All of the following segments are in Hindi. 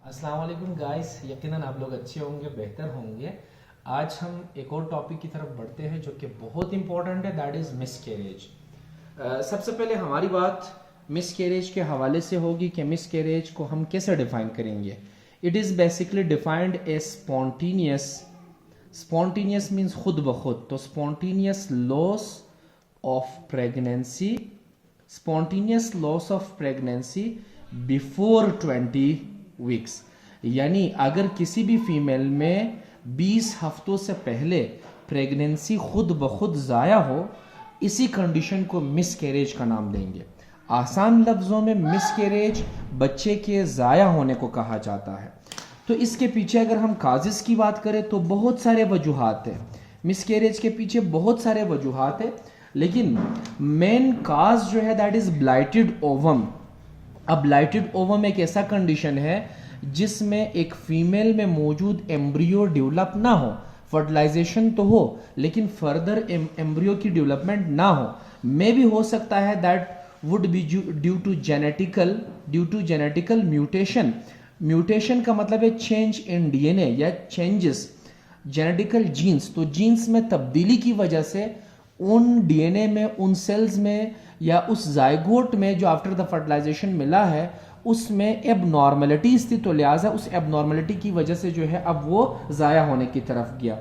अस्सलाम वालेकुम गाइस, यकीनन आप लोग अच्छे होंगे, बेहतर होंगे। आज हम एक और टॉपिक की तरफ बढ़ते हैं जो कि बहुत इंपॉर्टेंट है, दैट इज़ मिसकैरेज। सबसे पहले हमारी बात मिसकैरेज के हवाले से होगी कि मिसकैरेज को हम कैसे डिफाइन करेंगे। It is basically defined A spontaneous means खुद ब खुद, तो spontaneous loss of pregnancy, spontaneous loss of pregnancy before 20 weeks. यानी अगर किसी भी फीमेल में 20 हफ्तों से पहले प्रेगनेंसी खुद ब खुद ज़ाया हो, इसी कंडीशन को मिसकैरेज का नाम देंगे। आसान लफ्ज़ों में मिसकैरेज बच्चे के ज़ाया होने को कहा जाता है। तो इसके पीछे अगर हम काजिज़ की बात करें तो बहुत सारे वजूहात हैं। मिसकैरेज के पीछे बहुत सारे वजूहात हैं, लेकिन मेन काज जो है दैट इज़ ब्लाइटेड ओवम। अब ब्लाइटेड ओवम एक ऐसा कंडीशन है जिसमें एक फीमेल में मौजूद एम्ब्रियो डेवलप ना हो, फर्टिलाइजेशन तो हो लेकिन फर्दर एम्ब्रियो की डेवलपमेंट ना हो। मे भी हो सकता है that would be due to genetical mutation. Mutation का मतलब है चेंज इन डीएनए या चेंजेस जेनेटिकल जीन्स। तो जीन्स में तब्दीली की वजह से उन डीएनए में, उन सेल्स में या उस जायगोट में जो आफ्टर द फर्टिलाइजेशन मिला है उसमें एबनॉर्मलिटी थी, तो लिहाजा उस एबनॉर्मलिटी की वजह से जो है अब वो ज़ाया होने की तरफ गया।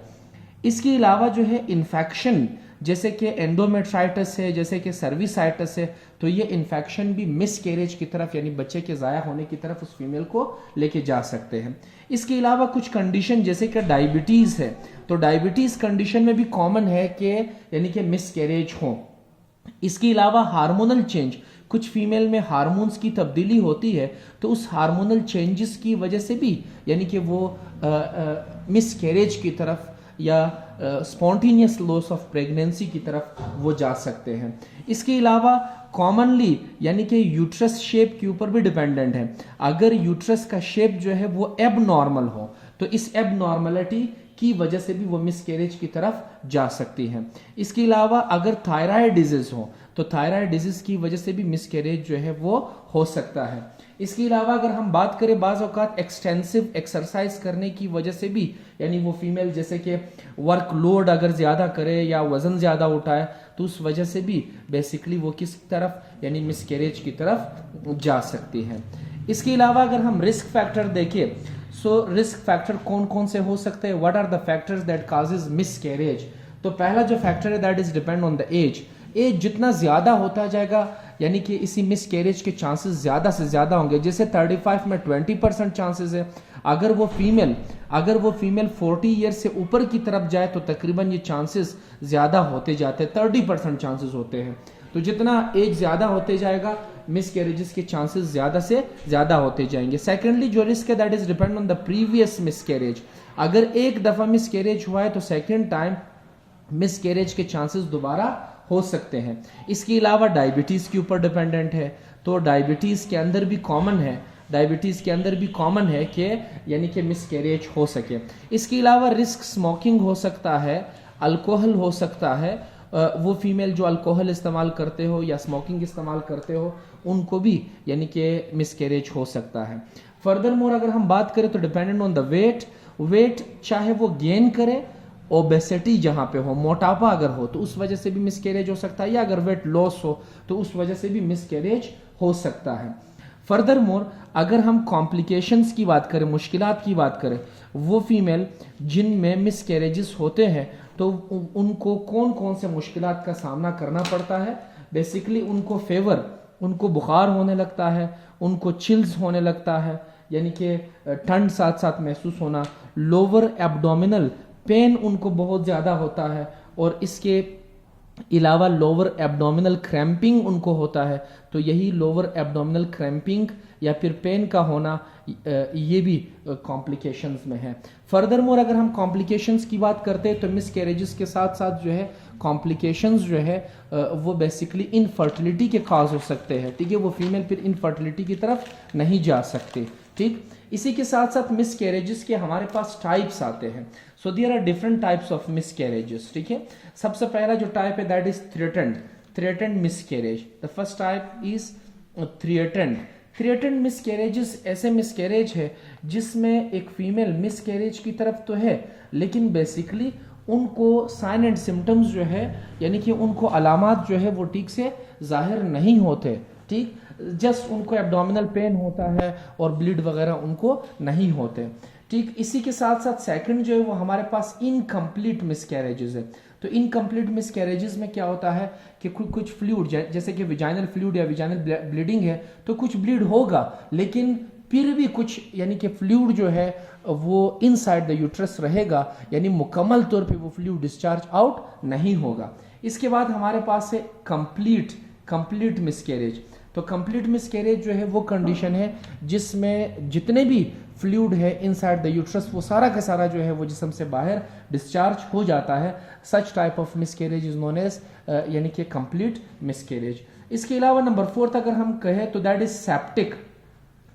इसके अलावा जो है इन्फेक्शन, जैसे कि एंडोमेट्राइटिस है, जैसे कि सर्विसाइटिस है, तो ये इन्फेक्शन भी मिसकैरेज की तरफ यानी बच्चे के ज़ाया होने की तरफ उस फीमेल को लेके जा सकते हैं। इसके अलावा कुछ कंडीशन जैसे कि डायबिटीज़ है, तो डायबिटीज़ कंडीशन में भी कॉमन है कि यानी कि मिसकैरेज हो। इसके अलावा हार्मोनल चेंज, कुछ फीमेल में हार्मोन्स की तब्दीली होती है, तो उस हार्मोनल चेंजेस की वजह से भी यानी कि वो मिसकैरेज की तरफ या स्पॉन्टेनियस लॉस ऑफ प्रेगनेंसी की तरफ वो जा सकते हैं। इसके अलावा कॉमनली यानी कि यूट्रस शेप के ऊपर भी डिपेंडेंट है। अगर यूट्रस का शेप जो है वो एबनॉर्मल हो तो इस एबनॉर्मलिटी की वजह से भी वो मिसकैरेज की तरफ जा सकती है। इसके अलावा अगर थायराइड डिजीज हो तो थायराइड डिजीज की वजह से भी मिसकैरेज जो है वो हो सकता है। इसके अलावा अगर हम बात करें बाज़ औक़ात एक्सटेंसिव एक्सरसाइज करने की वजह से भी, यानी वो फीमेल जैसे कि वर्कलोड अगर ज़्यादा करे या वज़न ज़्यादा उठाए तो उस वजह से भी बेसिकली वो किस तरफ यानी मिसकैरेज की तरफ जा सकती है। इसके अलावा अगर हम रिस्क फैक्टर देखें, सो रिस्क फैक्टर कौन कौन से हो सकते हैं, what are the factors that causes miscarriage. तो पहला जो फैक्टर है that is depend on the age. Age जितना ज़्यादा होता जाएगा यानी कि इसी मिसकैरेज के चांसेस ज़्यादा से ज़्यादा होंगे। जैसे 35 में 20% चांसेस है। अगर वो फीमेल 40 ईयर से ऊपर की तरफ जाए तो तकरीबन ये चांसेस ज़्यादा होते जाते हैं, 30% चांसेस होते हैं। तो जितना एज ज़्यादा होते जाएगा मिसकैरेजेस के चांसेस ज़्यादा से ज़्यादा होते जाएंगे। सेकेंडली जो रिस्क है that is depend on the previous miscarriage. अगर एक दफ़ा मिसकैरेज हुआ है तो सेकेंड टाइम मिसकैरेज के चांसेस दोबारा हो सकते हैं। इसके अलावा डायबिटीज़ के ऊपर डिपेंडेंट है, तो डायबिटीज़ के अंदर भी कॉमन है कि यानी कि मिसकैरेज हो सके। इसके अलावा रिस्क स्मोकिंग हो सकता है, अल्कोहल हो सकता है। वो फीमेल जो अल्कोहल इस्तेमाल करते हो या स्मोकिंग इस्तेमाल करते हो उनको भी यानी कि मिसकैरेज हो सकता है। फर्दर मोर अगर हम बात करें तो डिपेंडेंट ऑन द वेट चाहे वो गेन करे, ओबेसिटी जहाँ पे हो, मोटापा अगर हो तो उस वजह से भी मिसकैरेज हो सकता है, या अगर वेट लॉस हो तो उस वजह से भी मिसकैरेज हो सकता है। फर्दर मोर अगर हम कॉम्प्लिकेशंस की बात करें, मुश्किलात की बात करें, वो फीमेल जिनमें मिसकैरेजेस होते हैं तो उनको कौन कौन से मुश्किलात का सामना करना पड़ता है। बेसिकली उनको बुखार होने लगता है, उनको चिल्स होने लगता है यानी कि ठंड साथ साथ महसूस होना, लोअर एब्डोमिनल पेन उनको बहुत ज़्यादा होता है, और इसके अलावा लोअर एब्डोमिनल क्रैम्पिंग उनको होता है। तो यही लोअर एब्डोमिनल क्रैम्पिंग या फिर पेन का होना ये भी कॉम्प्लिकेशंस में है। फर्दर मोर अगर हम कॉम्प्लिकेशंस की बात करते हैं तो मिसकैरेजेस के साथ साथ जो है कॉम्प्लिकेशंस जो है वो बेसिकली इनफर्टिलिटी के काज हो सकते हैं। ठीक है, वो फीमेल फिर इनफर्टिलिटी की तरफ नहीं जा सकते। ठीक, इसी के साथ साथ मिसकैरेजेस के हमारे पास टाइप्स आते हैं। So there are different types of miscarriages. ठीक है, सबसे पहला जो टाइप है that is threatened miscarriage. The first type is threatened. Threatened miscarriages ऐसे मिसकैरेज है जिसमें एक फीमेल मिसकैरेज की तरफ तो है, लेकिन बेसिकली उनको साइन एंड सिम्टम्स जो है, यानी कि उनको अलामात जो है वो ठीक से जाहिर नहीं होते, ठीक, जस्ट उनको एब्डोमिनल पेन होता है और ब्लीड वगैरह उनको नहीं होते, ठीक। इसी के साथ साथ सेकंड जो है वो हमारे पास इनकम्प्लीट मिसकैरेजेस है। तो इनकम्प्लीट मिसकैरेजेस में क्या होता है कि कुछ फ्लूइड, जैसे कि विजाइनल फ्लूइड या विजाइनल ब्लीडिंग है तो कुछ ब्लीड होगा, लेकिन फिर भी कुछ यानी कि फ्लूइड जो है वो इनसाइड द यूट्रस रहेगा, यानी मुकम्मल तौर पे वो फ्लूइड डिस्चार्ज आउट नहीं होगा। इसके बाद हमारे पास है कंप्लीट मिसकैरेज। तो कंप्लीट मिसकैरेज जो है वो कंडीशन है जिसमें जितने भी फ्लूइड है इनसाइड द यूट्रस वो सारा का सारा जो है वो जिस्म से बाहर डिस्चार्ज हो जाता है। Such type of miscarriage is known as यानी कि कंप्लीट मिसकैरेज। इसके अलावा नंबर 4 अगर हम कहें तो दैट इज सेप्टिक।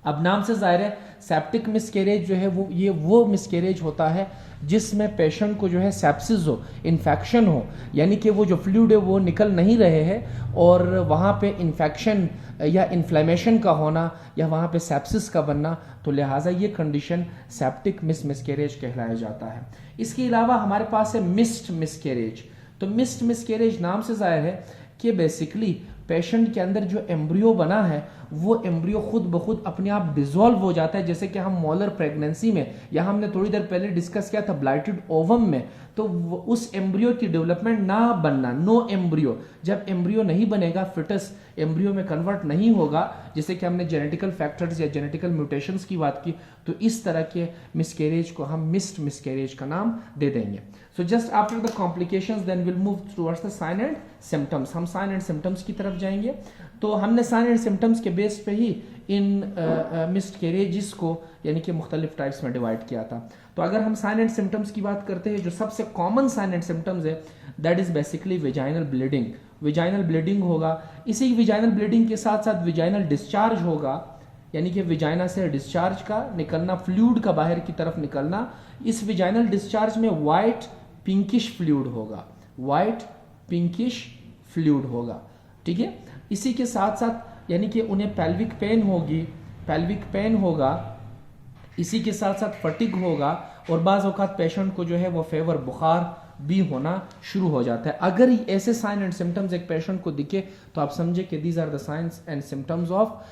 अब नाम से जाहिर है सेप्टिक मिसकैरेज जो है वो मिसकैरेज होता है जिसमें पेशेंट को जो है सेप्सिस हो, इन्फेक्शन हो, यानी कि वो जो फ्लूइड है वो निकल नहीं रहे हैं और वहाँ पे इन्फेक्शन या इन्फ्लेमेशन का होना या वहाँ पे सेप्सिस का बनना, तो लिहाजा ये कंडीशन सेप्टिक मिसकैरेज कहलाया जाता है। इसके अलावा हमारे पास है मिस्ड मिसकैरेज। तो मिस्ड मिसकैरेज नाम से जाहिर है कि बेसिकली पेशेंट के अंदर जो एम्ब्रियो बना है वो एम्ब्रियो खुद ब खुद अपने आप डिसॉल्व हो जाता है, जैसे कि हम मॉलर प्रेगनेंसी में या हमने थोड़ी देर पहले डिस्कस किया था ब्लाइटेड ओवम में, तो उस एम्ब्रियो की डेवलपमेंट ना बनना, नो एम्ब्रियो, जब एम्ब्रियो नहीं बनेगा, फिटस एम्ब्रियो में कन्वर्ट नहीं होगा, जैसे कि हमने जेनेटिकल फैक्टर्स या जेनेटिकल म्यूटेशंस की बात की, तो इस तरह के मिसकैरेज को हम मिस्ड मिसकैरेज का नाम दे देंगे। So just after the complications then will move towards the sign and symptoms. हम साइन एंड सिम्टम्स की तरफ जाएंगे। तो हमने साइन एंड सिम्टम्स के बेस पे ही इन मिसकैरेजेस को यानी कि मुख्तलिफ टाइप्स में डिवाइड किया था। तो अगर हम साइन एंड सिम्टम्स की बात करते हैं, जो सबसे कॉमन साइन एंड सिम्टम्स है that is basically vaginal bleeding. Vaginal bleeding होगा, इसी विजाइनल ब्लीडिंग के साथ साथ विजाइनल डिस्चार्ज होगा, यानी कि विजाइना से डिस्चार्ज का निकलना, फ्लूइड का बाहर की तरफ निकलना। इस विजाइनल डिस्चार्ज में वाइट पिंकिश फ्लूइड होगा, वाइट पिंकिश फ्लूइड होगा, ठीक है। इसी के साथ साथ यानी कि उन्हें पेल्विक पेन होगी, पेल्विक पेन होगा, इसी के साथ साथ फटीग होगा और बाज़ औक़ात पेशेंट को जो है वो फेवर, बुखार भी होना शुरू हो जाता है। अगर ऐसे साइन एंड सिम्टम्स एक पेशेंट को दिखे तो आप समझे कि these are the signs and symptoms of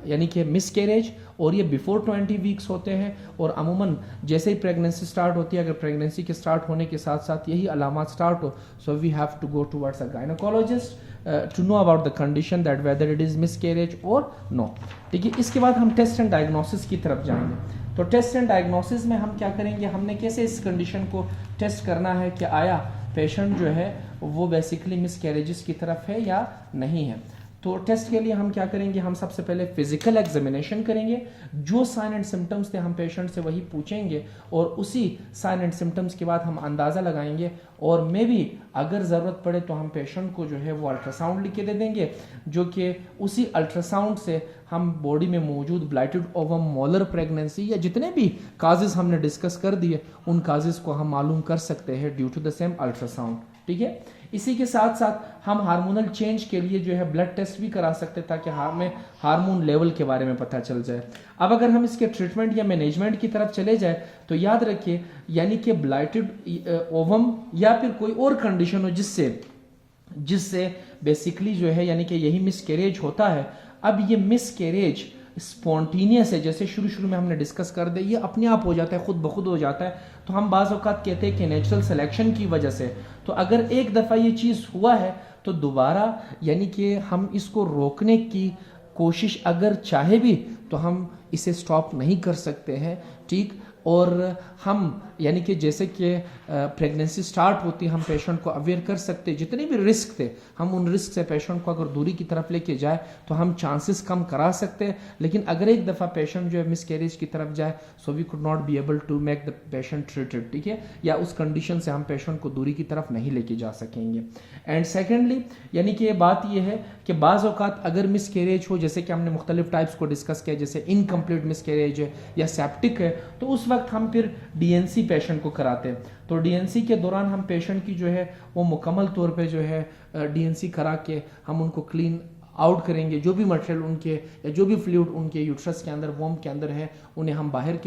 यानी कि मिसकैरेज, और ये बिफोर 20 वीक्स होते हैं और अमूमन जैसे ही प्रेगनेंसी स्टार्ट होती है, अगर प्रेगनेंसी के स्टार्ट होने के साथ साथ यही अलामात स्टार्ट हो, so we have to go towards a gynaecologist to know about the condition that whether it is miscarriage और नो, ठीक है। इसके बाद हम टेस्ट एंड डायग्नोसिस की तरफ जाएंगे। तो टेस्ट एंड डायग्नोसिस में हम क्या करेंगे, हमने कैसे इस कंडीशन को टेस्ट करना है कि आया पेशेंट जो है वो बेसिकली मिसकैरेजेस की तरफ है या नहीं है। तो टेस्ट के लिए हम क्या करेंगे, हम सबसे पहले फिजिकल एग्जामिनेशन करेंगे, जो साइन एंड सिम्टम्स थे हम पेशेंट से वही पूछेंगे और उसी साइन एंड सिम्टम्स के बाद हम अंदाज़ा लगाएंगे, और मे भी अगर ज़रूरत पड़े तो हम पेशेंट को जो है वो अल्ट्रासाउंड लिख के दे देंगे, जो कि उसी अल्ट्रासाउंड से हम बॉडी में मौजूद ब्लाइटेड ओवम, मॉलर प्रेगनेंसी या जितने भी काजेज़ हमने डिस्कस कर दिए उन काजेज़ को हम मालूम कर सकते हैं due to the same ultrasound, ठीक है। इसी के साथ साथ हम हार्मोनल चेंज के लिए जो है ब्लड टेस्ट भी करा सकते हैं ताकि हमें हार्मोन लेवल के बारे में पता चल जाए। अब अगर हम इसके ट्रीटमेंट या मैनेजमेंट की तरफ चले जाए तो याद रखिए, यानी कि ब्लाइटेड ओवम या फिर कोई और कंडीशन हो जिससे बेसिकली जो है यानी कि यही मिसकैरेज होता है। अब ये मिसकैरेज स्पॉन्टेनियस है, जैसे शुरू में हमने डिस्कस कर दे, ये अपने आप हो जाता है, खुद ब खुद हो जाता है। तो हम बाज़ औक़ात कहते हैं कि नेचुरल सिलेक्शन की वजह से, तो अगर एक दफ़ा ये चीज़ हुआ है तो दोबारा यानी कि हम इसको रोकने की कोशिश अगर चाहे भी तो हम इसे स्टॉप नहीं कर सकते हैं, ठीक। और हम यानी कि जैसे कि प्रेगनेंसी स्टार्ट होती है हम पेशेंट को अवेयर कर सकते हैं, जितने भी रिस्क थे हम उन रिस्क से पेशेंट को अगर दूरी की तरफ लेके जाए तो हम चांसेस कम करा सकते हैं। लेकिन अगर एक दफ़ा पेशेंट जो है मिसकैरेज की तरफ जाए, so we could not be able to make the patient treated, ठीक है, या उस कंडीशन से हम पेशेंट को दूरी की तरफ नहीं लेके जा सकेंगे। एंड सेकेंडली यानी कि बात यह है कि बाज़ औक़ात अगर मिसकैरेज हो, जैसे कि हमने मुख्तलिफ टाइप्स को डिस्कस किया, जैसे इनकम्प्लीट मिसकैरेज है या सेप्टिक है, तो उस वक्त हम फिर डीएनसी पेशेंट को कराते हैं। तो डीएनसी के दौरान हम पेशेंट की जो है वो मुकम्मल तौर पे जो है डीएनसी करा के हम उनको क्लीन आउट करेंगे, जो भी मटेरियल उनके या जो भी फ्लूइड उनके यूट्रस के अंदर, वोम के अंदर है, उन्हें हम बाहर की